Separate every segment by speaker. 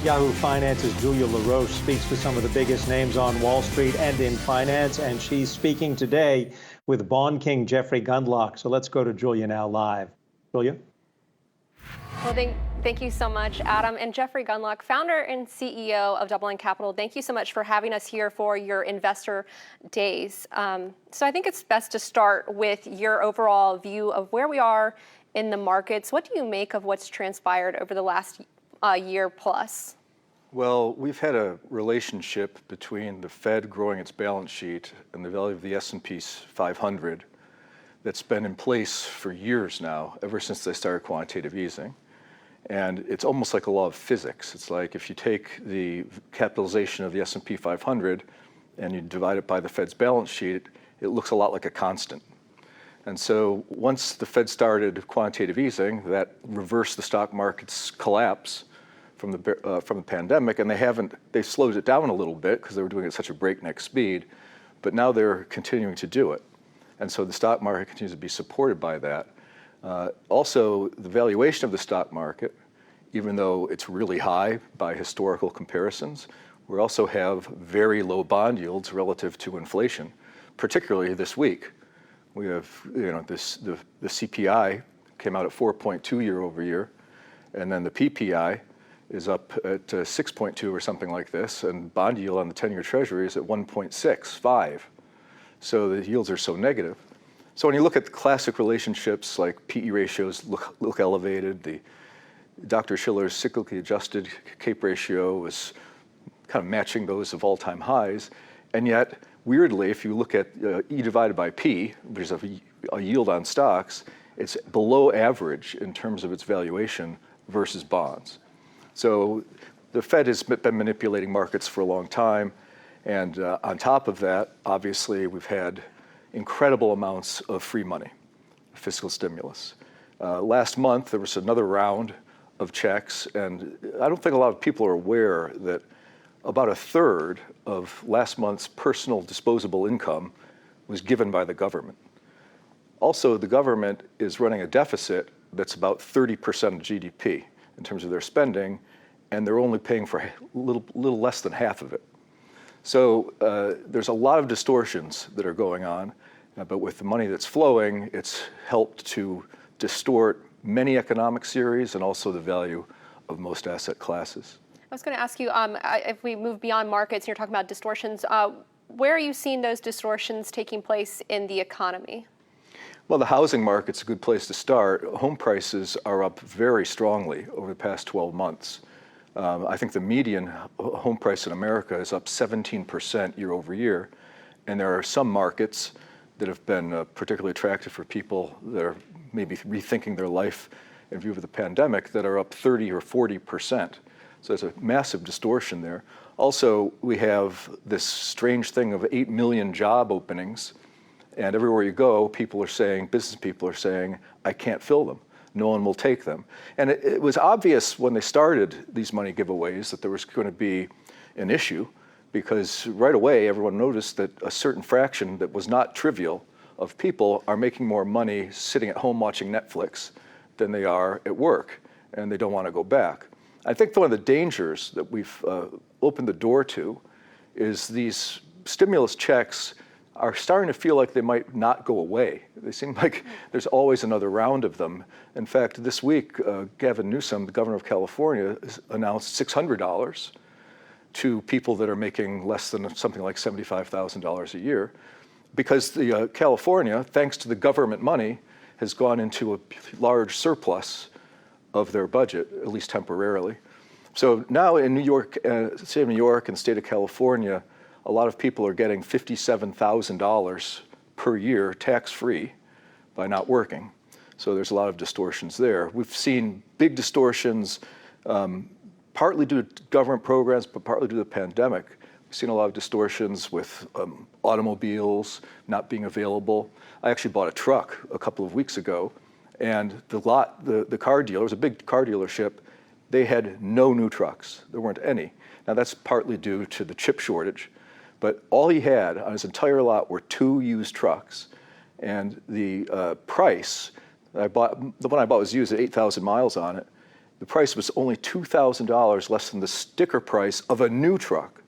Speaker 1: Yahoo Finance's Julia LaRoche speaks to some of the biggest names on Wall Street and in finance, and she's speaking today with Bond King Jeffrey Gundlach. So let's go to Julia now live. Julia?
Speaker 2: Well, thank you so much, Adam. And Jeffrey Gundlach, founder and CEO of DoubleLine Capital, thank you so much for having us here for your investor days. So I think it's best to start with your overall view of where we are in the markets. What do you make of what's transpired over the last year plus?
Speaker 3: Well, we've had a relationship between the Fed growing its balance sheet and the value of the S&P 500 that's been in place for years now, ever since they started quantitative easing. And it's almost like a law of physics. It's like if you take the capitalization of the S&P 500 and you divide it by the Fed's balance sheet, it looks a lot like a constant. And so once the Fed started quantitative easing, that reversed the stock market's collapse from the pandemic, and they slowed it down a little bit because they were doing it at such a breakneck speed, but now they're continuing to do it. And so the stock market continues to be supported by that. Also, the valuation of the stock market, even though it's really high by historical comparisons, we also have very low bond yields relative to inflation, particularly this week. We have, the CPI came out at 4.2 year over year, and then the PPI is up at 6.2 or something like this, and bond yield on the 10-year Treasury is at 1.65. So the yields are so negative. So when you look at the classic relationships like PE ratios look elevated, the Dr. Shiller's cyclically adjusted CAPE ratio is kind of matching those of all-time highs, and yet weirdly, if you look at E divided by P, which is a yield on stocks, it's below average in terms of its valuation versus bonds. So the Fed has been manipulating markets for a long time. And on top of that, obviously, we've had incredible amounts of free money, fiscal stimulus. Last month, there was another round of checks. And I don't think a lot of people are aware that about a third of last month's personal disposable income was given by the government. Also, the government is running a deficit that's about 30% of GDP in terms of their spending, and they're only paying for a little less than half of it. So there's a lot of distortions that are going on, but with the money that's flowing, it's helped to distort many economic theories and also the value of most asset classes.
Speaker 2: I was going to ask you, if we move beyond markets, and you're talking about distortions, where are you seeing those distortions taking place in the economy?
Speaker 3: Well, the housing market's a good place to start. Home prices are up very strongly over the past 12 months. I think the median home price in America is up 17% year over year. And there are some markets that have been particularly attractive for people that are maybe rethinking their life in view of the pandemic that are up 30 or 40%. So there's a massive distortion there. Also, we have this strange thing of 8 million job openings. And everywhere you go, business people are saying, I can't fill them. No one will take them. And it was obvious when they started these money giveaways that there was going to be an issue, because right away everyone noticed that a certain fraction that was not trivial of people are making more money sitting at home watching Netflix than they are at work, and they don't want to go back. I think one of the dangers that we've opened the door to is these stimulus checks are starting to feel like they might not go away. They seem like there's always another round of them. In fact, this week, Gavin Newsom, the governor of California, announced $600 to people that are making less than something like $75,000 a year, because California, thanks to the government money, has gone into a large surplus of their budget, at least temporarily. So now in New York, state of New York and state of California, a lot of people are getting $57,000 per year tax-free by not working. So there's a lot of distortions there. We've seen big distortions, partly due to government programs, but partly due to the pandemic. We've seen a lot of distortions with automobiles not being available. I actually bought a truck a couple of weeks ago, and the car dealer, it was a big car dealership, they had no new trucks. There weren't any. Now that's partly due to the chip shortage, but all he had on his entire lot were 2 used trucks. And the price, the one I bought was used at 8,000 miles on it, the price was only $2,000 less than the sticker price of a new truck.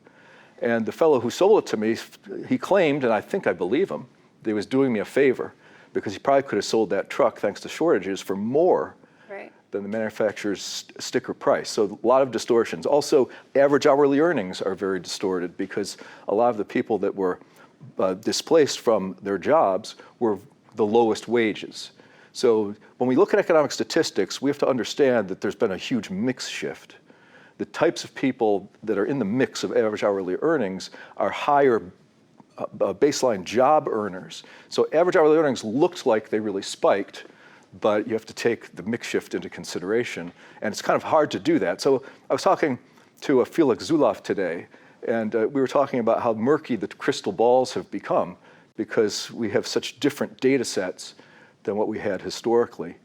Speaker 3: And the fellow who sold it to me, he claimed, and I think I believe him, that he was doing me a favor because he probably could have sold that truck, thanks to shortages, for more than the manufacturer's sticker price. So a lot of distortions. Also, average hourly earnings are very distorted because a lot of the people that were displaced from their jobs were the lowest wages. So when we look at economic statistics, we have to understand that there's been a huge mix shift. The types of people that are in the mix of average hourly earnings are higher baseline job earners. So average hourly earnings looked like they really spiked, but you have to take the mix shift into consideration. And it's kind of hard to do that. So I was talking to Felix Zulauf today, and we were talking about how murky the crystal balls have become because we have such different data sets than what we had historically,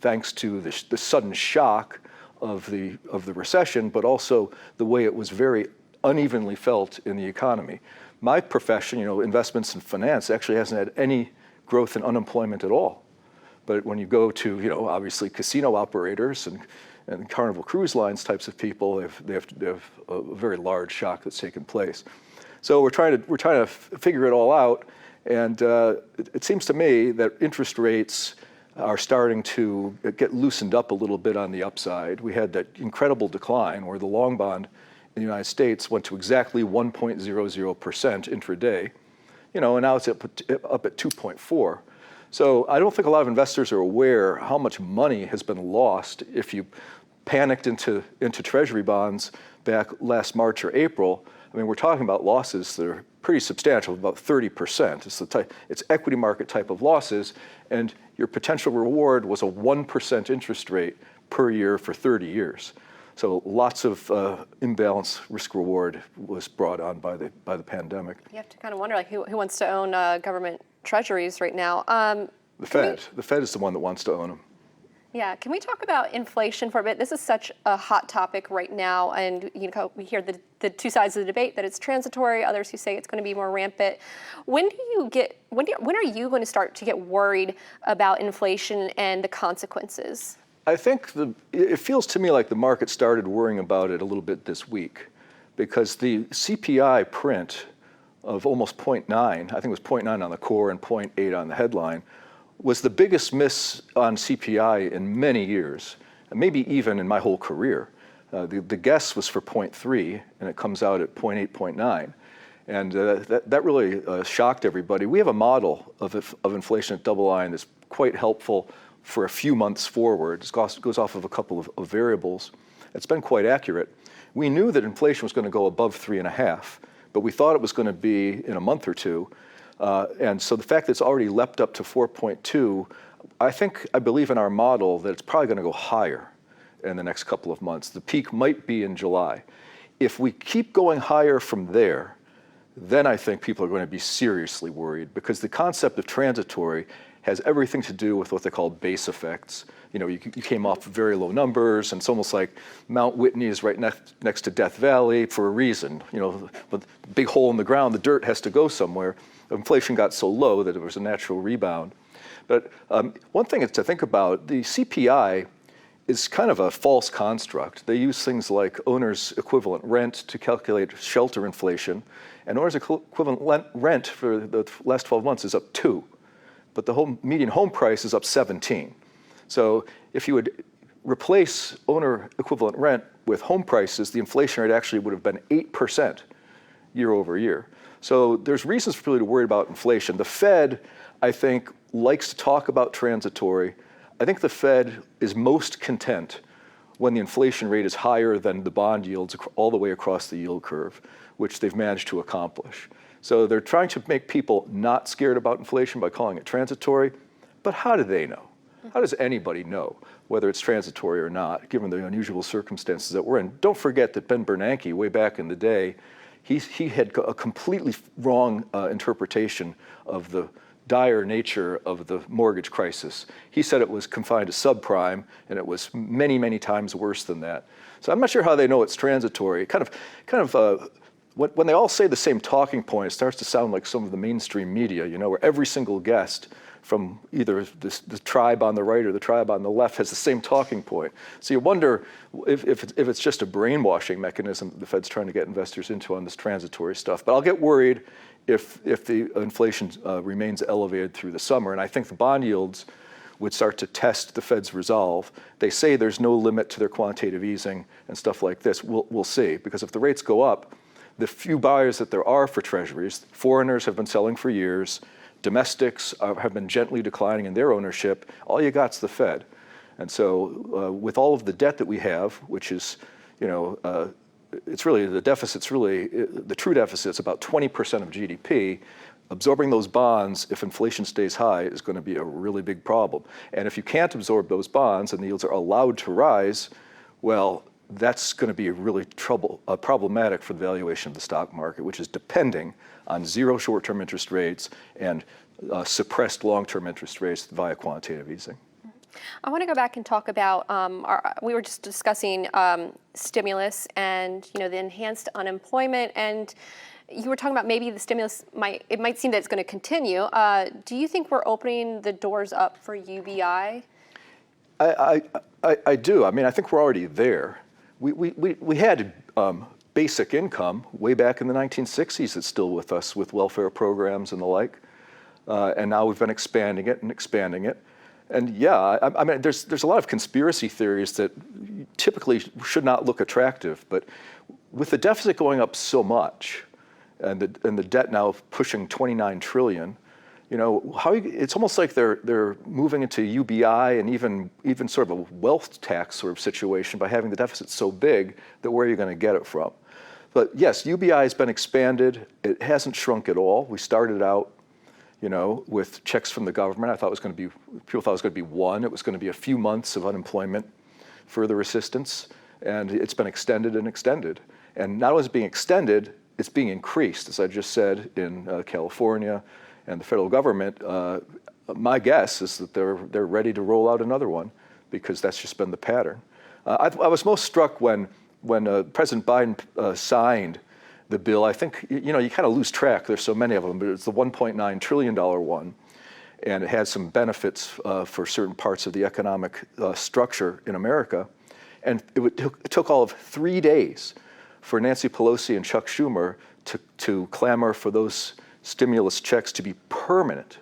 Speaker 3: thanks to the sudden shock of the recession, but also the way it was very unevenly felt in the economy. My profession, investments in finance, actually hasn't had any growth in unemployment at all. But when you go to, obviously casino operators and Carnival Cruise Lines types of people, they have a very large shock that's taken place. So we're trying to figure it all out, and it seems to me that interest rates are starting to get loosened up a little bit on the upside. We had that incredible decline where the long bond in the United States went to exactly 1.00% intraday, and now it's up at 2.4. So I don't think a lot of investors are aware how much money has been lost if you panicked into treasury bonds back last March or April. I mean, we're talking about losses that are pretty substantial, about 30%. It's equity market type of losses, and your potential reward was a 1% interest rate per year for 30 years. So lots of imbalance risk reward was brought on by the pandemic.
Speaker 2: You have to kind of wonder, who wants to own government treasuries right now?
Speaker 3: The Fed. The Fed is the one that wants to own them.
Speaker 2: Yeah, can we talk about inflation for a bit? This is such a hot topic right now, and we hear the two sides of the debate, that it's transitory, others who say it's going to be more rampant. When are you going to start to get worried about inflation and the consequences?
Speaker 3: I think it feels to me like the market started worrying about it a little bit this week, because the CPI print of almost 0.9, I think it was 0.9 on the core and 0.8 on the headline, was the biggest miss on CPI in many years, and maybe even in my whole career. The guess was for 0.3, and it comes out at 0.8, 0.9. And that really shocked everybody. We have a model of inflation at DoubleLine that's quite helpful for a few months forward. It goes off of a couple of variables. It's been quite accurate. We knew that inflation was going to go above 3.5, but we thought it was going to be in a month or two. And so the fact that it's already leapt up to 4.2, I believe in our model that it's probably going to go higher in the next couple of months. The peak might be in July. If we keep going higher from there, then I think people are going to be seriously worried, because the concept of transitory has everything to do with what they call base effects. You came off very low numbers, and it's almost like Mount Whitney is right next to Death Valley for a reason. With the big hole in the ground, the dirt has to go somewhere. Inflation got so low that it was a natural rebound. But one thing to think about, the CPI is kind of a false construct. They use things like owner's equivalent rent to calculate shelter inflation, and owner's equivalent rent for the last 12 months is up 2, but the median home price is up 17. So if you would replace owner equivalent rent with home prices, the inflation rate actually would have been 8% year over year. So there's reasons for people to worry about inflation. The Fed, I think, likes to talk about transitory. I think the Fed is most content when the inflation rate is higher than the bond yields all the way across the yield curve, which they've managed to accomplish. So they're trying to make people not scared about inflation by calling it transitory, but how do they know? How does anybody know whether it's transitory or not, given the unusual circumstances that we're in? Don't forget that Ben Bernanke, way back in the day, he had a completely wrong interpretation of the dire nature of the mortgage crisis. He said it was confined to subprime, and it was many, many times worse than that. So I'm not sure how they know it's transitory. When they all say the same talking point, it starts to sound like some of the mainstream media, where every single guest from either the tribe on the right or the tribe on the left has the same talking point. So you wonder if it's just a brainwashing mechanism that the Fed's trying to get investors into on this transitory stuff. But I'll get worried if the inflation remains elevated through the summer. And I think the bond yields would start to test the Fed's resolve. They say there's no limit to their quantitative easing and stuff like this. We'll see, because if the rates go up, the few buyers that there are for treasuries, foreigners have been selling for years, domestics have been gently declining in their ownership. All you got's the Fed. And so with all of the debt that we have, which is, it's really, the deficit's really, the true deficit's about 20% of GDP. Absorbing those bonds, if inflation stays high, is going to be a really big problem. And if you can't absorb those bonds and the yields are allowed to rise, well, that's going to be really problematic for the valuation of the stock market, which is depending on zero short-term interest rates and suppressed long-term interest rates via quantitative easing.
Speaker 2: I want to go back and talk about, we were just discussing stimulus and the enhanced unemployment, and you were talking about maybe the stimulus it might seem that it's going to continue. Do you think we're opening the doors up for UBI?
Speaker 3: I do. I mean, I think we're already there. We had basic income way back in the 1960s that's still with us, with welfare programs and the like. And now we've been expanding it and expanding it. And yeah, I mean, there's a lot of conspiracy theories that typically should not look attractive, but with the deficit going up so much, and the debt now pushing 29 trillion, it's almost like they're moving into UBI and even sort of a wealth tax sort of situation by having the deficit so big that where are you going to get it from? But yes, UBI has been expanded. It hasn't shrunk at all. We started out, with checks from the government. People thought it was going to be one. It was going to be a few months of unemployment, further assistance, and it's been extended and extended. And not only is it being extended, it's being increased, as I just said, in California and the federal government. My guess is that they're ready to roll out another one, because that's just been the pattern. I was most struck when President Biden signed the bill. I think, you kind of lose track. There's so many of them, but it's the $1.9 trillion one. And it had some benefits for certain parts of the economic structure in America. And it took all of 3 days for Nancy Pelosi and Chuck Schumer to clamor for those stimulus checks to be permanent.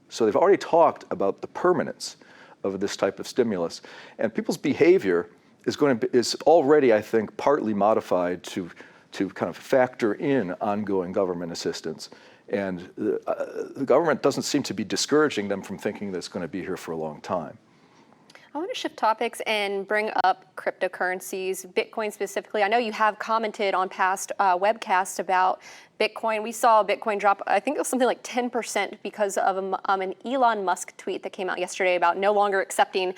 Speaker 3: So they've already talked about the permanence of this type of stimulus. And people's behavior is already, I think, partly modified to kind of factor in ongoing government assistance. And the government doesn't seem to be discouraging them from thinking that it's going to be here for a long time.
Speaker 2: I want to shift topics and bring up cryptocurrencies, Bitcoin specifically. I know you have commented on past webcasts about Bitcoin. We saw Bitcoin drop, I think it was something like 10% because of an Elon Musk tweet that came out yesterday about no longer accepting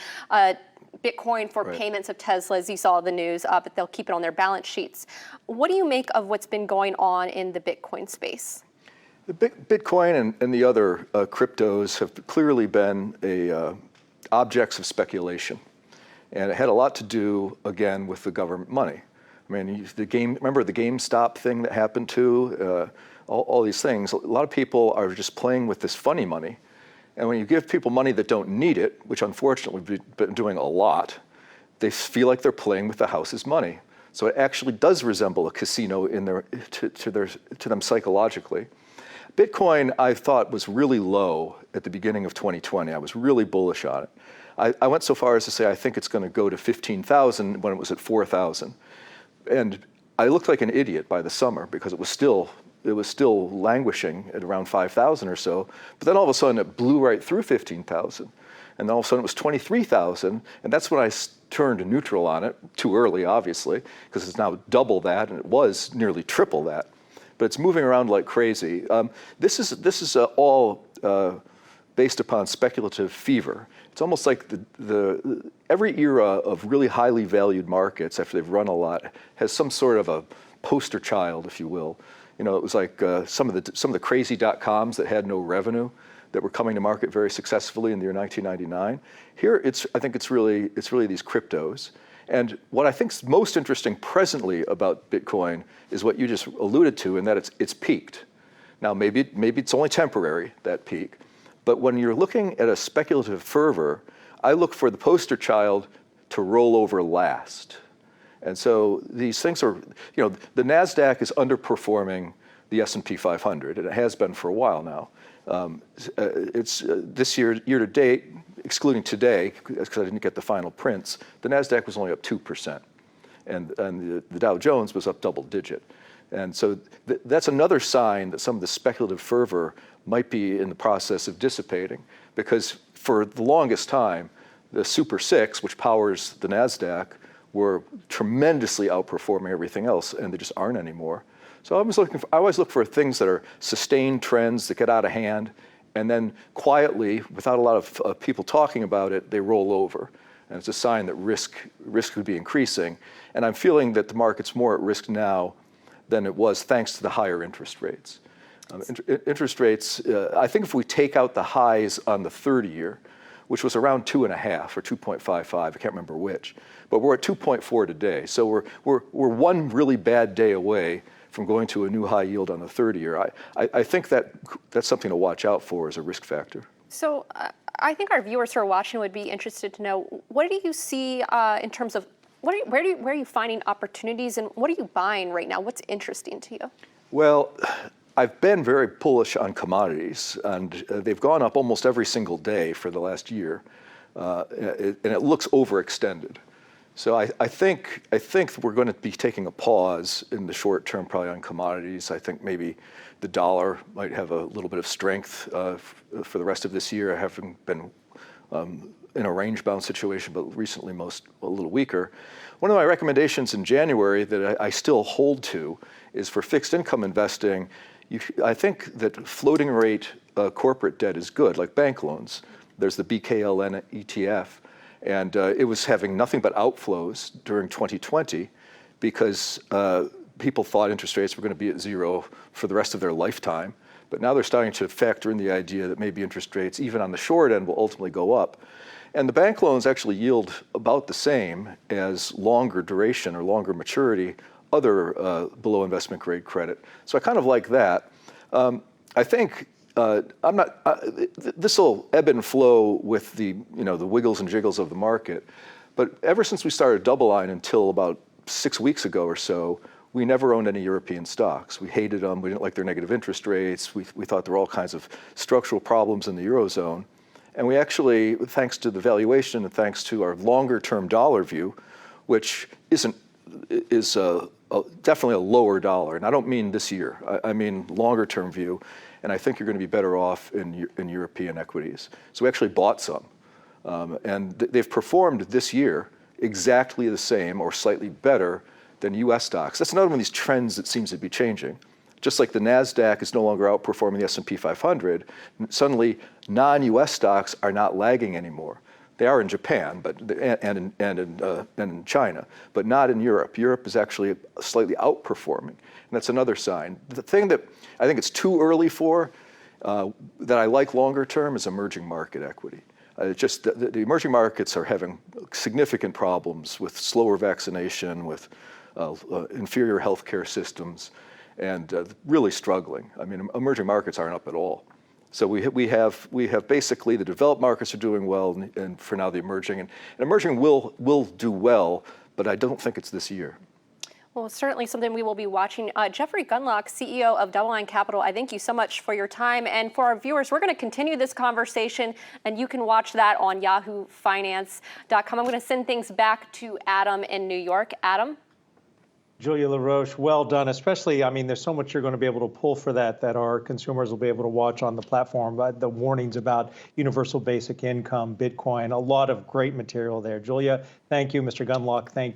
Speaker 2: Bitcoin for payments of Teslas. You saw the news, but they'll keep it on their balance sheets. What do you make of what's been going on in the Bitcoin space?
Speaker 3: The Bitcoin and the other cryptos have clearly been objects of speculation. And it had a lot to do, again, with the government money. I mean, remember the GameStop thing that happened too? All these things. A lot of people are just playing with this funny money. And when you give people money that don't need it, which unfortunately we've been doing a lot, they feel like they're playing with the house's money. So it actually does resemble a casino to them psychologically. Bitcoin, I thought, was really low at the beginning of 2020. I was really bullish on it. I went so far as to say I think it's going to go to 15,000 when it was at 4,000. And I looked like an idiot by the summer because it was still languishing at around 5,000 or so. But then all of a sudden it blew right through 15,000. And then all of a sudden it was 23,000. And that's when I turned neutral on it, too early, obviously, because it's now double that, and it was nearly triple that. But it's moving around like crazy. This is all based upon speculative fever. It's almost like every era of really highly valued markets, after they've run a lot, has some sort of a poster child, if you will. It was like some of the crazy .coms that had no revenue that were coming to market very successfully in the year 1999. Here, I think it's really these cryptos. And what I think is most interesting presently about Bitcoin is what you just alluded to, in that it's peaked. Now, maybe it's only temporary, that peak, But when you're looking at a speculative fervor, I look for the poster child to roll over last. And so these things are, the NASDAQ is underperforming the S&P 500, and it has been for a while now. It's this year to date, excluding today, because I didn't get the final prints, the NASDAQ was only up 2%, and the Dow Jones was up double digit. And so that's another sign that some of the speculative fervor might be in the process of dissipating, because for the longest time, the Super 6, which powers the NASDAQ, were tremendously outperforming everything else, and they just aren't anymore. So I always look for things that are sustained trends that get out of hand, and then quietly, without a lot of people talking about it, they roll over. And it's a sign that risk could be increasing. And I'm feeling that the market's more at risk now than it was thanks to the higher interest rates. Interest rates, I think if we take out the highs on the 30-year, which was around 2.5 or 2.55, I can't remember which, but we're at 2.4 today. So we're one really bad day away from going to a new high yield on the 30-year. I think that's something to watch out for as a risk factor.
Speaker 2: So I think our viewers who are watching would be interested to know, what do you see in terms of, where are you finding opportunities, and what are you buying right now? What's interesting to you?
Speaker 3: Well, I've been very bullish on commodities, and they've gone up almost every single day for the last year, and it looks overextended. So I think we're going to be taking a pause in the short term, probably on commodities. I think maybe the dollar might have a little bit of strength for the rest of this year. I haven't been in a range-bound situation, but recently a little weaker. One of my recommendations in January that I still hold to is for fixed income investing. I think that floating rate corporate debt is good, like bank loans. There's the BKLN ETF. And it was having nothing but outflows during 2020 because people thought interest rates were going to be at zero for the rest of their lifetime. But now they're starting to factor in the idea that maybe interest rates, even on the short end, will ultimately go up. And the bank loans actually yield about the same as longer duration or longer maturity, other below investment grade credit. So I kind of like that. I think this will ebb and flow with the wiggles and jiggles of the market. But ever since we started DoubleLine until about 6 weeks ago or so, we never owned any European stocks. We hated them. We didn't like their negative interest rates. We thought there were all kinds of structural problems in the Eurozone. And we actually, thanks to the valuation and thanks to our longer term dollar view, which is definitely a lower dollar. And I don't mean this year. I mean longer term view. And I think you're going to be better off in European equities. So we actually bought some. And they've performed this year exactly the same or slightly better than US stocks. That's another one of these trends that seems to be changing. Just like the NASDAQ is no longer outperforming the S&P 500, suddenly non-US stocks are not lagging anymore. They are in Japan, and in China, but not in Europe. Europe is actually slightly outperforming, and that's another sign. The thing that I think it's too early for, that I like longer term, is emerging market equity. Just the emerging markets are having significant problems with slower vaccination, with inferior healthcare systems, and really struggling. I mean, emerging markets aren't up at all. So we have basically the developed markets are doing well, and for now the emerging, and emerging will do well, but I don't think it's this year.
Speaker 2: Well, certainly something we will be watching. Jeffrey Gundlach, CEO of DoubleLine Capital, I thank you so much for your time. And for our viewers, we're going to continue this conversation, and you can watch that on yahoofinance.com. I'm going to send things back to Adam in New York. Adam?
Speaker 1: Julia LaRoche, well done. Especially, I mean, there's so much you're going to be able to pull for that our consumers will be able to watch on the platform. The warnings about universal basic income, Bitcoin, a lot of great material there. Julia, thank you. Mr. Gundlach, thank you.